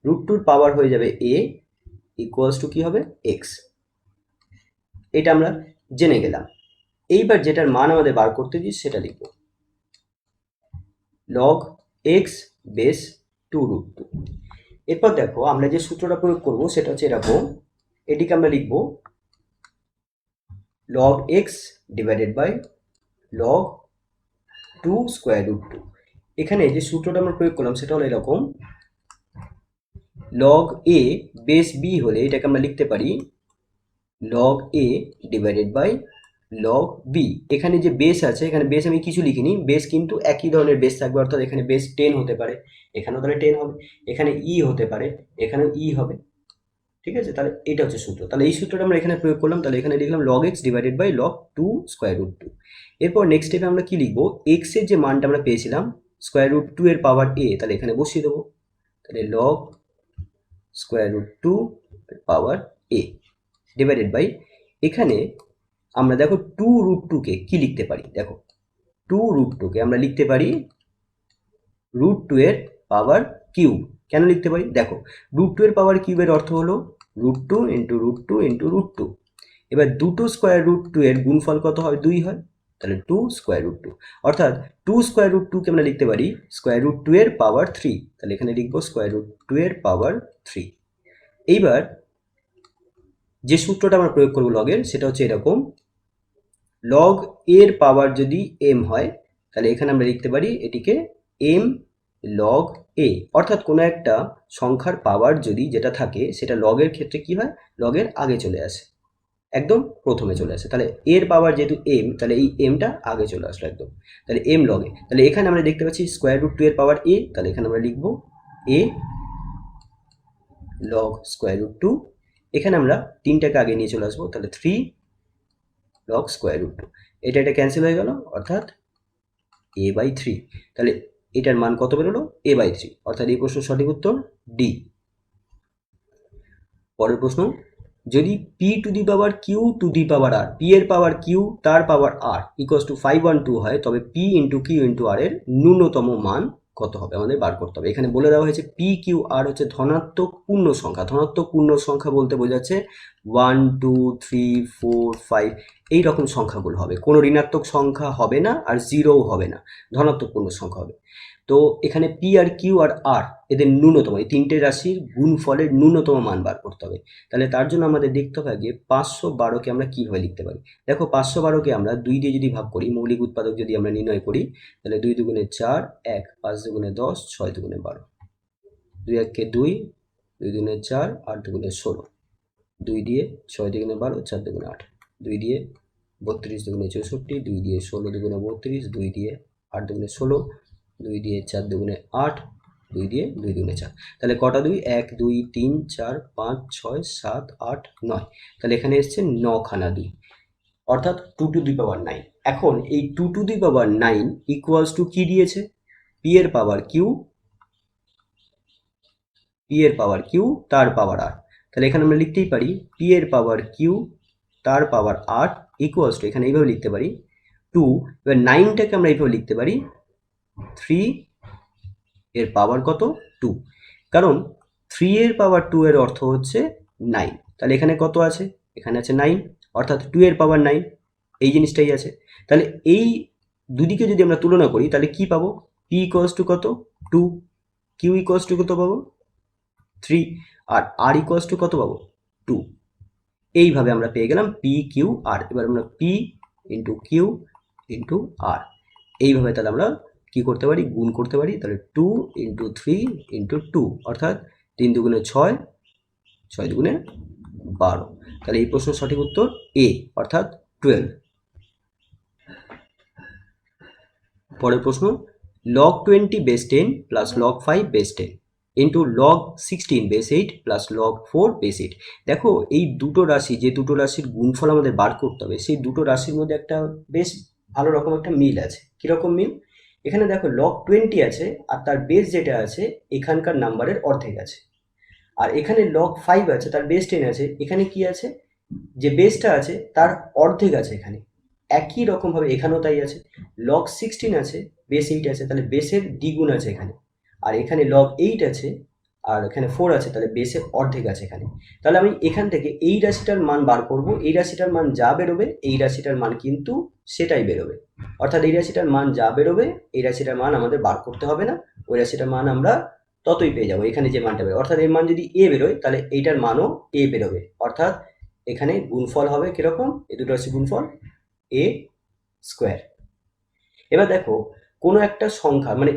A: √2 পাওয়ার হয়ে যাবে এ ইকুয়ালস টু কি হবে এক্স, এটা আমরা জেনে গেলাম। এইবার যেটার মান আমাদের বার করতে দিই সেটা লিখব লগ এক্স বেস 2√2। এরপর দেখো আমরা যে সূত্রটা প্রয়োগ করব সেটা হচ্ছে এরকম, এটিকে আমরা লিখব log X divided by log 2√2। এখানে যে সূত্রটা আমরা প্রয়োগ করলাম সেটা হলো এরকম লগ এ বেস বি হলে এটাকে আমরা লিখতে পারি log A divided by log B. এখানে যে বেস আছে, এখানে বেস আমি কিছু লিখিনি, বেস কিন্তু একই ধরনের বেস থাকবে, অর্থাৎ এখানে বেস 10 হতে পারে, এখানেও তাহলে 10 হবে, এখানে ই হতে পারে, এখানেও ই হবে। ঠিক আছে, তাহলে এটা হচ্ছে সূত্র। তাহলে এই সূত্রটা আমরা এখানে প্রয়োগ করলাম, তাহলে এখানে লিখলাম log X divided by log 2 square root 2। এরপর নেক্সট স্টেপে আমরা কি লিখবো, এক্স এর যে মানটা আমরা পেয়েছিলাম স্কোয়ার রুট 2 এর পাওয়ার এ, তাহলে এখানে বসিয়ে দেবো। তাহলে log square root 2 power A divided by, এখানে আমরা দেখো 2 রুট 2 কে কি লিখতে পারি, দেখো 2 রুট 2 কে আমরা লিখতে পারি রুট 2 এর পাওয়ার কিউব। কেন লিখতে পারি, দেখো রুট 2 এর পাওয়ার কিউবের অর্থ হলো root 2 into root 2 into root 2। এবার দুটো স্কোয়ার রুট 2 এর গুণফল কত হয়, 2 হয়, তাহলে 2 স্কোয়ার রুট 2, অর্থাৎ 2 স্কোয়ার রুট 2 কে আমরা লিখতে পারি স্কোয়ার রুট 2 এর পাওয়ার 3, তাহলে এখানে লিখবো স্কোয়ার রুট 2 এর পাওয়ার 3। এইবার যে সূত্রটা আমরা প্রয়োগ করবো লগের, সেটা হচ্ছে এরকম, লগ এর পাওয়ার যদি এম হয়, তাহলে এখানে আমরা লিখতে পারি এটিকে এম লগ এ, অর্থাৎ কোনো একটা সংখ্যার পাওয়ার যদি যেটা থাকে সেটা লগের ক্ষেত্রে কি হয়, লগের আগে চলে আসে, একদম প্রথমে চলে আসে। তাহলে এর পাওয়ার যেহেতু এম, তাহলে এই এমটা আগে চলে আসলো একদম, তাহলে এম লগে। তাহলে এখানে আমরা দেখতে পাচ্ছি স্কোয়ার রুট 2 এর পাওয়ার এ, তাহলে এখানে আমরা লিখবো এ লগ স্কোয়ার রুট 2। এখানে আমরা 3টাকে আগে নিয়ে চলে আসবো, তাহলে 3 লগ স্কোয়ার রুট 2, এটা ক্যান্সেল হয়ে গেল, অর্থাৎ এ বাই 3। তাহলে এটার মান কত বেরোলো, এ বাই 3, অর্থাৎ এই প্রশ্নের সঠিক উত্তর ডি। পরের প্রশ্ন, যদি P to the power Q to the power R, P এর পাওয়ার কিউ তার পাওয়ার আর ইকুয়ালস টু 512 হয়, তবে পি ইন্টু কিউ ইন্টু আর এর ন্যূনতম মান কত হবে আমাদের বার করতে হবে। এখানে বলে দেওয়া হয়েছে পি কিউ আর হচ্ছে ধনাত্মক পূর্ণ সংখ্যা। ধনাত্মক পূর্ণ সংখ্যা বলতে বোঝাচ্ছে 1 2 3 4 5 এই রকম সংখ্যাগুলো হবে, কোনো ঋণাত্মক সংখ্যা হবে না আর জিরোও হবে না, ধনাত্মক পূর্ণ সংখ্যা হবে। তো এখানে পি আর কিউ আর আর এদের ন্যূনতম, এই তিনটে রাশির গুণফলের ন্যূনতম মান বার করতে হবে। তাহলে তার জন্য আমাদের দেখতে হবে আগে 512কে আমরা কীভাবে লিখতে পারি। দেখো 512কে আমরা 2 দিয়ে যদি ভাগ করি, মৌলিক উৎপাদক যদি আমরা নির্ণয় করি, তাহলে 2 দুগুণে 4, 1 5 দুগুণে 10, 6 দুগুণে 12, 2 1 2, 2 দুগুণে 4, 8 দুগুণে 16, 2 দিয়ে 6 দুগুণে 12, 4 দুগুণে 8, 2 দিয়ে 32 দুগুণে 64, 2 দিয়ে 16 দুগুণে 32, 2 দিয়ে 8 দুগুণে 16, 2 দিয়ে 4 দুগুণে 8, 2 দিয়ে 2 দুগুণে 4, তাহলে কটা 2, 1 2 3 4 5 6 7 8 9, তাহলে এখানে এসছে 9খানা 2, অর্থাৎ 2 টু দি পাওয়ার 9। এখন এই 2 two the power 9 equals to কি দিয়েছে, পি এর পাওয়ার কিউ, পি এর পাওয়ার কিউ তার পাওয়ার আর, তাহলে এখানে আমরা লিখতেই পারি পি এর পাওয়ার কিউ তার পাওয়ার আর ইকুয়ালস টু, এখানে এইভাবে লিখতে পারি 2, এবার 9টাকে আমরা এইভাবে লিখতে পারি 3 এর পাওয়ার কত 2, কারণ 3 এর পাওয়ার 2 এর অর্থ হচ্ছে 9, তাহলে এখানে কত আছে, এখানে আছে 9, অর্থাৎ 2 এর পাওয়ার 9, এই জিনিসটাই আছে। তাহলে এই দুদিকে যদি আমরা তুলনা করি তাহলে কি পাবো, পি ইকুয়ালস টু কত 2, কিউ ইকুয়ালস টু কত পাবো 3, আর আর ইকুয়ালস টু কত পাবো 2। এইভাবে আমরা পেয়ে গেলাম পি কিউ আর। এবার আমরা পি ইন্টু কিউ ইন্টু আর, এইভাবে তাহলে আমরা কি করতে পারি, গুণ করতে পারি। তাহলে 2 ইন্টু 3 ইন্টু 2, অর্থাৎ 3 দুগুণে 6, 6 দুগুণে 12, তাহলে এই প্রশ্নের সঠিক উত্তর এ, অর্থাৎ 12। পরের প্রশ্ন, log 20 base 10 plus log 5 base 10 into log 16 base 8 plus log 4 base 8। দেখো এই দুটো রাশি, যে দুটো রাশির গুণফল আমাদের বার করতে হবে, সেই দুটো রাশির মধ্যে একটা বেশ ভালো রকম একটা মিল আছে। কীরকম মিল, এখানে দেখো log 20 আছে আর তার বেস যেটা আছে এখানকার নাম্বারের অর্ধেক আছে, আর এখানে log 5 আছে তার বেস 10 আছে, এখানে কি আছে, যে বেসটা আছে তার অর্ধেক আছে এখানে। একই রকমভাবে এখানেও তাই আছে, log 16 আছে বেস 8 আছে, তাহলে বেসের দ্বিগুণ আছে এখানে, আর এখানে log 8 আছে আর এখানে 4 আছে, তাহলে বেসের অর্ধেক আছে এখানে। তাহলে আমি এখান থেকে এই রাশিটার মান বার করব, এই রাশিটার মান যা বেরোবে এই রাশিটার মান কিন্তু সেটাই বেরোবে, অর্থাৎ এই রাশিটার মান যা বেরোবে এই রাশিটার মান আমাদের বার করতে হবে না, ওই রাশিটার মান আমরা ততই পেয়ে যাবো এখানে যে মানটা বেরোবে, অর্থাৎ এর মান যদি এ বেরোয় তাহলে এইটার মানও এ বেরোবে, অর্থাৎ এখানে গুণফল হবে কিরকম, এই দুটো রাশি গুণফল এ স্কোয়ার। এবার দেখো কোনো একটা সংখ্যা মানে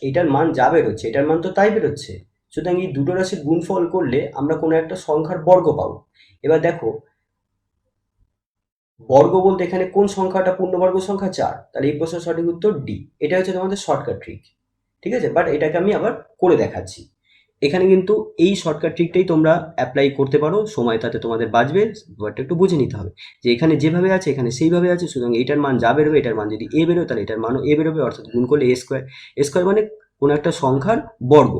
A: এইটার মান যা বেরোচ্ছে এটার মান তো তাই বেরোচ্ছে, সুতরাং এই দুটো রাশির গুণফল করলে আমরা কোনো একটা সংখ্যার বর্গ পাবো। এবার দেখো বর্গ বলতে এখানে কোন সংখ্যাটা পূর্ণবর্গ সংখ্যা 4, তাহলে এই প্রশ্নের সঠিক উত্তর ডি। এটা হচ্ছে তোমাদের শর্টকাট ট্রিক, ঠিক আছে? বাট এটাকে আমি আবার করে দেখাচ্ছি। এখানে কিন্তু এই শর্টকাট ট্রিকটাই তোমরা অ্যাপ্লাই করতে পারো, সময় তাতে তোমাদের বাঁচবে। ব্যাপারটা একটু বুঝে নিতে হবে যে এখানে যেভাবে আছে এখানে সেইভাবে আছে, সুতরাং এইটার মান যা বেরোবে, এটার মান যদি এ বেরোয় তাহলে এটার মানও এ বেরোবে, অর্থাৎ গুণ করলে এ স্কোয়ার। এ স্কোয়ার মানে কোনো একটা সংখ্যার বর্গ,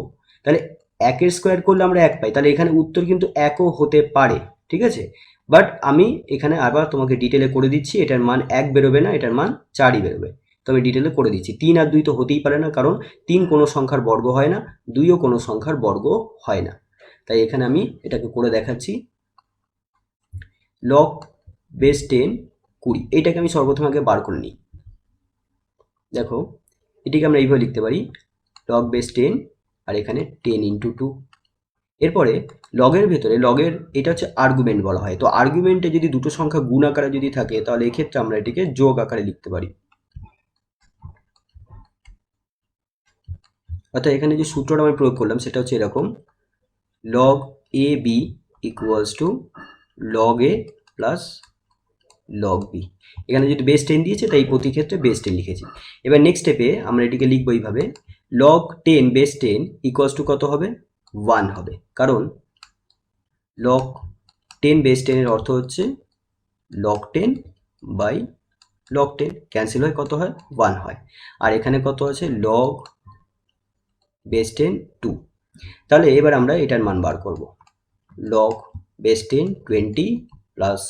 A: তাহলে একের স্কোয়ার করলে আমরা এক পাই, তাহলে এখানে উত্তর কিন্তু একও হতে পারে, ঠিক আছে? বাট আমি এখানে আবার তোমাকে ডিটেলে করে দিচ্ছি, এটার মান এক বেরোবে না, এটার মান 4ই বেরোবে। তো আমি ডিটেলে করে দিচ্ছি। 3 আর 2 তো হতেই পারে না, কারণ 3 কোনো সংখ্যার বর্গ হয় না, 2ও কোনো সংখ্যার বর্গ হয় না। তাই এখানে আমি এটাকে করে দেখাচ্ছি। লগ বেস 10 20, এইটাকে আমি সর্বপ্রথম আগে বার করে নিই। দেখো এটিকে আমরা এইভাবে লিখতে পারি, লগ বেস 10 আর এখানে 10 ইন্টু 2। এরপরে লগের ভেতরে, লগের এটা হচ্ছে আর্গুমেন্ট বলা হয়, তো আর্গুমেন্টে যদি দুটো সংখ্যা গুণ আকারে যদি থাকে তাহলে এক্ষেত্রে আমরা এটিকে যোগ আকারে লিখতে পারি। অর্থাৎ এখানে যে সূত্রটা আমি প্রয়োগ করলাম সেটা হচ্ছে এরকম, log A B equals to log A plus log B. এখানে যদি বেস 10 দিয়েছে তাই প্রতি ক্ষেত্রে বেস 10 লিখেছি। এবার নেক্সট স্টেপে আমরা এটিকে লিখবো এইভাবে, লগ 10 বেস 10 ইকুয়ালস টু কত হবে? 1 হবে, কারণ লগ 10 বেস 10 এর অর্থ হচ্ছে লগ 10 বাই লগ 10, ক্যান্সেল হয় কত হয়? 1 হয়। আর এখানে কত আছে? Log base 10 2। তাহলে এবার আমরা এটার মান বার করব, log base 10 20 plus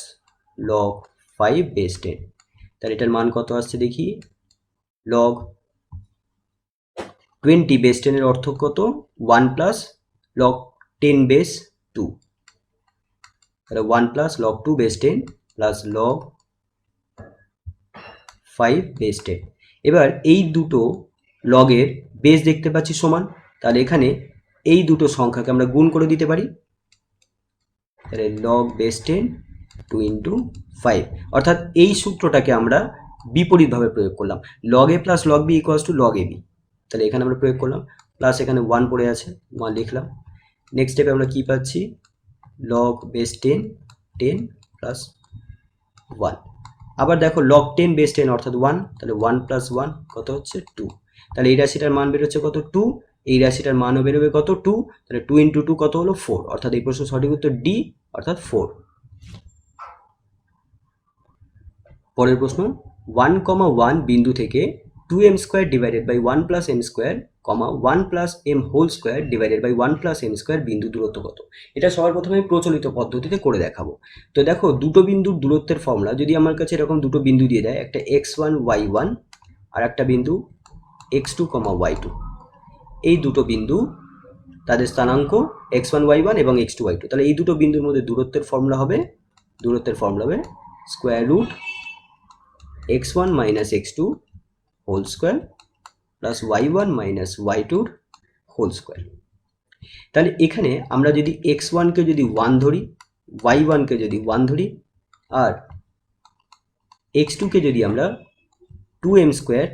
A: log 5 base 10। তাহলে এটার মান কত আসছে দেখি, লগ 20 বেস 10 এর অর্থ কত? 1 প্লাস লগ 10 বেস 2, তাহলে 1 plus log 2 base 10 plus log 5 base 10। এবার এই দুটো লগের বেস দেখতে পাচ্ছি সমান, তাহলে এখানে এই দুটো সংখ্যাকে আমরা গুণ করে দিতে পারি, তাহলে লগ বেস 10 2 ইন্টু 5, অর্থাৎ এই সূত্রটাকে আমরা বিপরীতভাবে প্রয়োগ করলাম, log A plus log B equals to log A B. তাহলে এখানে আমরা প্রয়োগ করলাম, প্লাস এখানে 1 পড়ে আছে, 1 লিখলাম। নেক্সট স্টেপে আমরা কি পাচ্ছি, লগ বেস 10 10 প্লাস 1। আবার দেখো লগ 10 বেস 10 অর্থাৎ 1, তাহলে 1 প্লাস 1 কত হচ্ছে? 2। তাহলে এই রাশিটার মান বেরোচ্ছে কত? 2। এই রাশিটার মানও বেরোবে কত? 2। তাহলে 2 ইন্টু 2 কত হলো? 4, অর্থাৎ এই প্রশ্নের সঠিক উত্তর ডি, অর্থাৎ 4। পরের প্রশ্ন, 1, 1 বিন্দু থেকে 2m square divided by 1 plus M square, 1 plus M whole square divided by 1 plus M square বিন্দু দূরত্ব কত? এটা সবার প্রথমে প্রচলিত পদ্ধতিতে করে দেখাবো। তো দেখো দুটো বিন্দুর দূরত্বের ফর্মুলা, যদি আমার কাছে এরকম দুটো বিন্দু দিয়ে দেয়, একটা x1 y1 আর একটা বিন্দু x2, y2, এই দুটো বিন্দু তাদের স্থানাঙ্ক x1 y1 এবং x2 y2, তাহলে এই দুটো বিন্দুর মধ্যে দূরত্বের ফর্মুলা হবে, square root x1 minus x2 whole square plus y1 minus y2 whole square. তাহলে এখানে আমরা যদি x1 কে যদি 1 ধরি, y1 কে যদি 1 ধরি, আর x2 কে যদি আমরা 2m square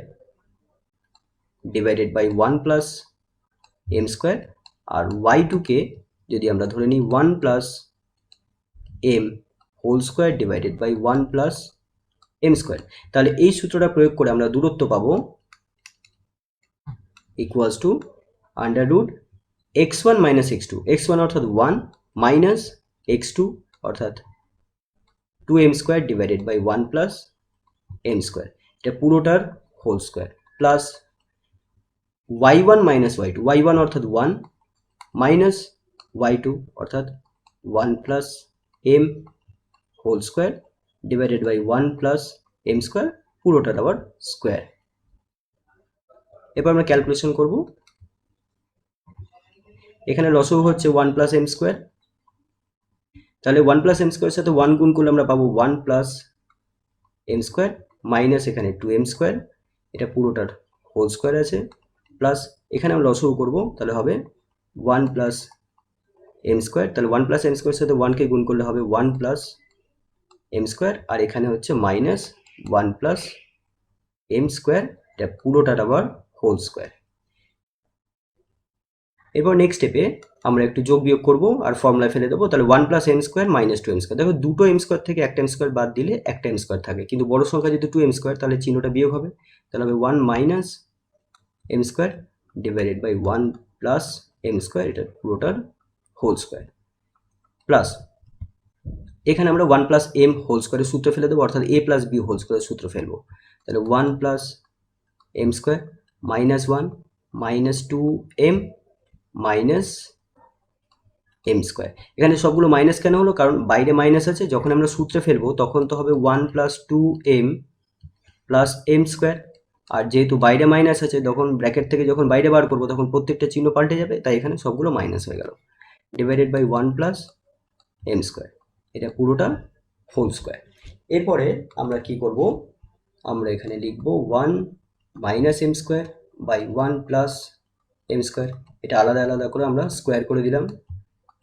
A: divided by 1 plus m square, আর y2 কে যদি আমরা ধরে নিই 1 plus m whole square divided by 1 plus m square, তাহলে এই সূত্রটা প্রয়োগ করে আমরা দূরত্ব পাবো equals to under root x1 minus x2, x1 অর্থাৎ 1 মাইনাস x2 অর্থাৎ 2m square divided by 1 plus m square, এটা পুরোটার whole square, plus y1 minus y2, y1 অর্থাৎ 1 মাইনাস y2 অর্থাৎ 1 plus m whole square divided by 1 plus m square, পুরোটার আবার square. এবার আমরা ক্যালকুলেশন করব, এখানে লসগু হচ্ছে 1 প্লাস m স্কোয়ার, তাহলে 1 প্লাস m স্কোয়ারের সাথে 1 গুণ করলে আমরা পাবো 1 প্লাস m স্কোয়ার মাইনাস এখানে 2m স্কোয়ার, এটা পুরোটার হোল স্কোয়ার আছে, প্লাস এখানে আমরা লসগু করব, তাহলে হবে 1 প্লাস m স্কোয়ার, তাহলে 1 প্লাস m স্কোয়ারের সাথে 1 কে গুণ করলে হবে 1 প্লাস m স্কোয়ার, আর এখানে হচ্ছে মাইনাস 1 প্লাস m স্কোয়ার, এটা পুরোটার আবার হোল স্কোয়ার। এরপর নেক্সট স্টেপে আমরা একটু যোগ বিয়োগ করবো আর ফর্মুলায় ফেলে দেবো। তাহলে 1 + m² - 2m²। দেখো দুটো m² থেকে একটা m² বাদ দিলে একটা m² থাকে, কিন্তু বড় সংখ্যা যেহেতু 2m² তাহলে চিহ্নটা বিয়োগ হবে। তাহলে হবে 1 - m² ডিভাইডেড বাই 1 + m², এটা পুরোটার হোল স্কোয়ার, প্লাস এখানে আমরা 1 + m হোল স্কোয়ারের সূত্র ফেলে দেবো, অর্থাৎ a + b হোল স্কোয়ারের সূত্র ফেলবো। তাহলে 1 + m² -1 - 2m m²। এখানে সবগুলো মাইনাস কেন হলো? কারণ বাইরে মাইনাস আছে, যখন আমরা সূত্রে ফেলবো তখন তো হবে 1 + 2m m², আর যেহেতু বাইরে মাইনাস আছে তখন ব্র্যাকেট থেকে যখন বাইরে বার করবো তখন প্রত্যেকটা চিহ্ন পাল্টে যাবে, তাই এখানে সবগুলো মাইনাস হয়ে গেল। ডিভাইডেড বাই 1 + m², এটা পুরোটা হোল স্কোয়ার। এরপরে আমরা কি করব, আমরা এখানে লিখব 1 - m² বাই 1 + m², এটা আলাদা আলাদা করে আমরা স্কোয়ার করে দিলাম,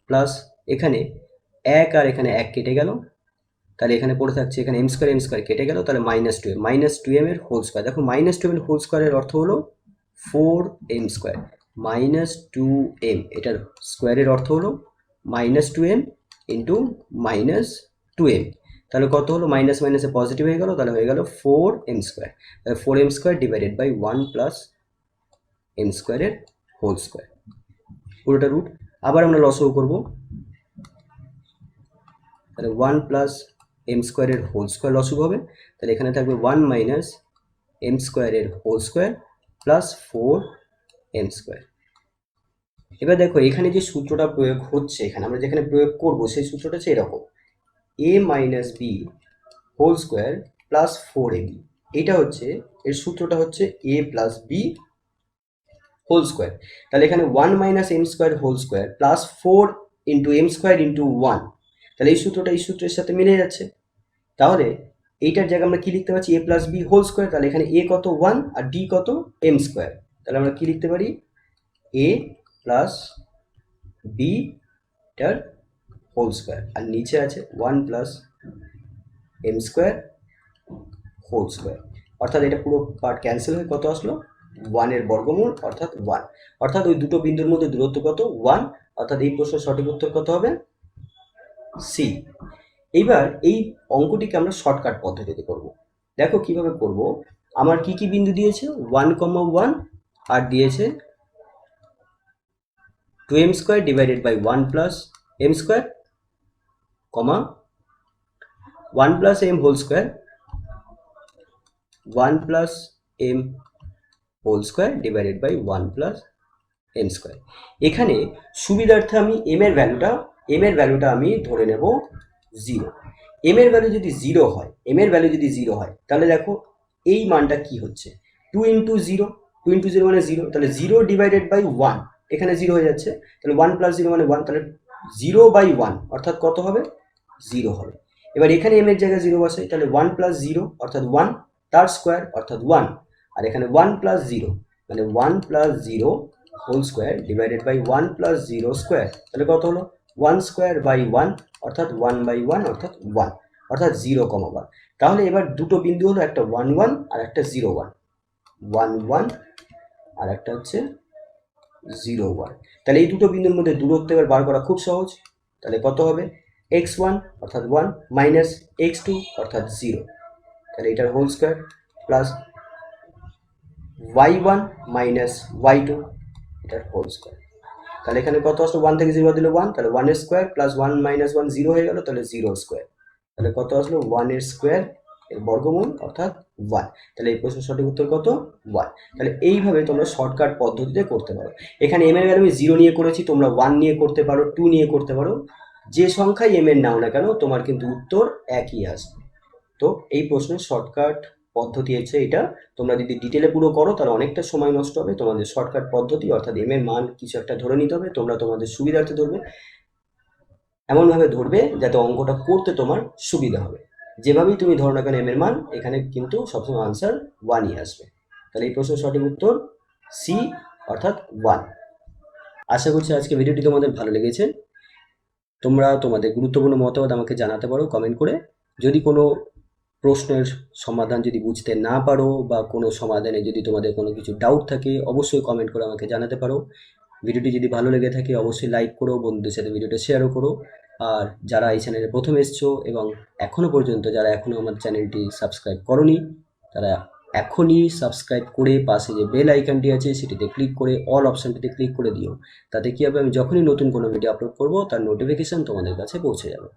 A: প্লাস এখানে 1 আর এখানে 1 কেটে গেল, তাহলে এখানে পড়ে থাকছে, এখানে m² কেটে গেল, তাহলে -2m এর হোল স্কোয়ার। দেখো -2m এর হোল স্কোয়ারের অর্থ হলো 4m², -2m এটার স্কোয়ারের অর্থ হলো -2m ইন্টু -2m, তাহলে কত হলো? মাইনাস মাইনাসে পজিটিভ হয়ে গেল, তাহলে হয়ে গেল 4m²। তাহলে 4m² ডিভাইডেড বাই 1 + m² এর হোল স্কোয়ার, পুরোটা রুট। আবার আমরা লসও করব, তাহলে 1 + m² এর হোল স্কোয়ার লসগু হবে, তাহলে এখানে থাকবে 1 - m² এর হোল স্কোয়ার প্লাস 4m²। এবার দেখো এখানে যে সূত্রটা প্রয়োগ হচ্ছে, এখানে আমরা যেখানে প্রয়োগ করব সেই সূত্রটা হচ্ছে এরকম, a - b whole square plus 4ab, এটা হচ্ছে এর সূত্রটা হচ্ছে a + b হোল স্কোয়ার। তাহলে এখানে 1 - m² whole square plus 4 × m² × 1, তাহলে এই সূত্রটা এই সূত্রের সাথে মিলে যাচ্ছে। তাহলে এইটার জায়গায় আমরা কি লিখতে পারছি? a + b হোল স্কোয়ার, তাহলে এখানে a কত 1 আর d কত m², তাহলে আমরা কি লিখতে পারি? a + b টার হোল স্কোয়ার, আর নিচে আছে 1 + m² হোল স্কোয়ার, অর্থাৎ এটা পুরো পার্ট ক্যান্সেল হয়ে কত আসলো? 1 এর বর্গমূল, অর্থাৎ 1, অর্থাৎ ওই দুটো বিন্দুর মধ্যে দূরত্ব কত? 1, অর্থাৎ এই প্রশ্নের সঠিক উত্তর কত হবে? সি। এইবার এই অঙ্কটিকে আমরা শর্টকাট পদ্ধতিতে করব। দেখো কিভাবে করব, আমার কি কি বিন্দু দিয়েছে? 1, 1 আর দিয়েছে 2m² divided by 1 + m², 1 + m whole square, 1 + m whole square divided by 1 + m²। এখানে সুবিধার্থে আমি m এর ভ্যালুটা আমি ধরে নেব 0। m এর ভ্যালু যদি 0 হয়, তাহলে দেখো এই মানটা কি হচ্ছে? 2 × 0, 2 × 0 মানে 0, তাহলে 0 ডিভাইডেড বাই 1, এখানে 0 হয়ে যাচ্ছে, তাহলে 1 + 0 মানে 1, তাহলে 0/1 অর্থাৎ কত হবে? 0 হবে। এবার এখানে m এর জায়গায় 0 বসাই, তাহলে 1 + 0 অর্থাৎ 1, তার স্কোয়ার অর্থাৎ 1, আর এখানে 1 + 0 মানে 1 + 0 whole square divided by 1 + 0 square, তাহলে কত হলো? 1/1 অর্থাৎ 1/1 অর্থাৎ 1, অর্থাৎ 0,1। তাহলে এবার দুটো বিন্দু হলো, একটা 1 1 আর একটা 0 1, 1 1 আর একটা হচ্ছে 0 1। তাহলে এই দুটো বিন্দুর মধ্যে দূরত্ব এবার বার করা খুব সহজ। তাহলে কত হবে? x1 অর্থাৎ 1 মাইনাস x2 অর্থাৎ 0, তাহলে এটার whole square plus y1 minus y2 এটার হোল স্কোয়ার। তাহলে এখানে কত আসলো? 1 থেকে 0 দিলে 1, তাহলে 1 এর স্কোয়ার প্লাস 1 - 1 0 হয়ে গেল, তাহলে 0 স্কোয়ার, তাহলে কত আসলো? 1 এর স্কোয়ার এর বর্গমূল অর্থাৎ 1, তাহলে এই প্রশ্নের সঠিক উত্তর কত? 1। তাহলে এইভাবে তোমরা শর্টকাট পদ্ধতিতে করতে পারো। এখানে m এর ভ্যালু আমি 0 নিয়ে করেছি, তোমরা 1 নিয়ে করতে পারো, 2 নিয়ে করতে পারো, যে সংখ্যায় m এর নাও না কেন তোমার কিন্তু উত্তর একই আসবে। তো এই প্রশ্নের শর্টকাট পদ্ধতি হচ্ছে এটা। তোমরা যদি ডিটেলে পুরো করো তাহলে অনেকটা সময় নষ্ট হবে। তোমাদের শর্টকাট পদ্ধতি অর্থাৎ m এর মান কিছু একটা ধরে নিতে হবে, তোমরা তোমাদের সুবিধার্থে ধরবে, এমনভাবে ধরবে যাতে অঙ্কটা করতে তোমার সুবিধা হবে। যেভাবেই তুমি ধরো না কেন m এর মান, এখানে কিন্তু সবসময় আনসার 1ই আসবে। তাহলে এই প্রশ্নের সঠিক উত্তর সি অর্থাৎ 1। আশা করছি আজকে ভিডিওটি তোমাদের ভালো লেগেছে। তোমরা তোমাদের গুরুত্বপূর্ণ মতামত আমাকে জানাতে পারো কমেন্ট করে। যদি কোনো প্রশ্নের সমাধান যদি বুঝতে না পারো বা কোনো সমাধানে যদি তোমাদের কোনো কিছু ডাউট থাকে, অবশ্যই কমেন্ট করে আমাকে জানাতে পারো। ভিডিওটি যদি ভালো লেগে থাকে অবশ্যই লাইক করো, বন্ধুদের সাথে ভিডিওটা শেয়ারও করো। আর যারা এই চ্যানেলে প্রথম এসছো এবং এখনও পর্যন্ত যারা এখনও আমার চ্যানেলটি সাবস্ক্রাইব করোনি, তারা এখনই সাবস্ক্রাইব করে পাশে যে বেল আইকনটি আছে সেটিতে ক্লিক করে অল অপশানটিতে ক্লিক করে দিও। তাতে কী হবে, আমি যখনই নতুন কোনো ভিডিও আপলোড করব তার নোটিফিকেশান তোমাদের কাছে পৌঁছে যাবে।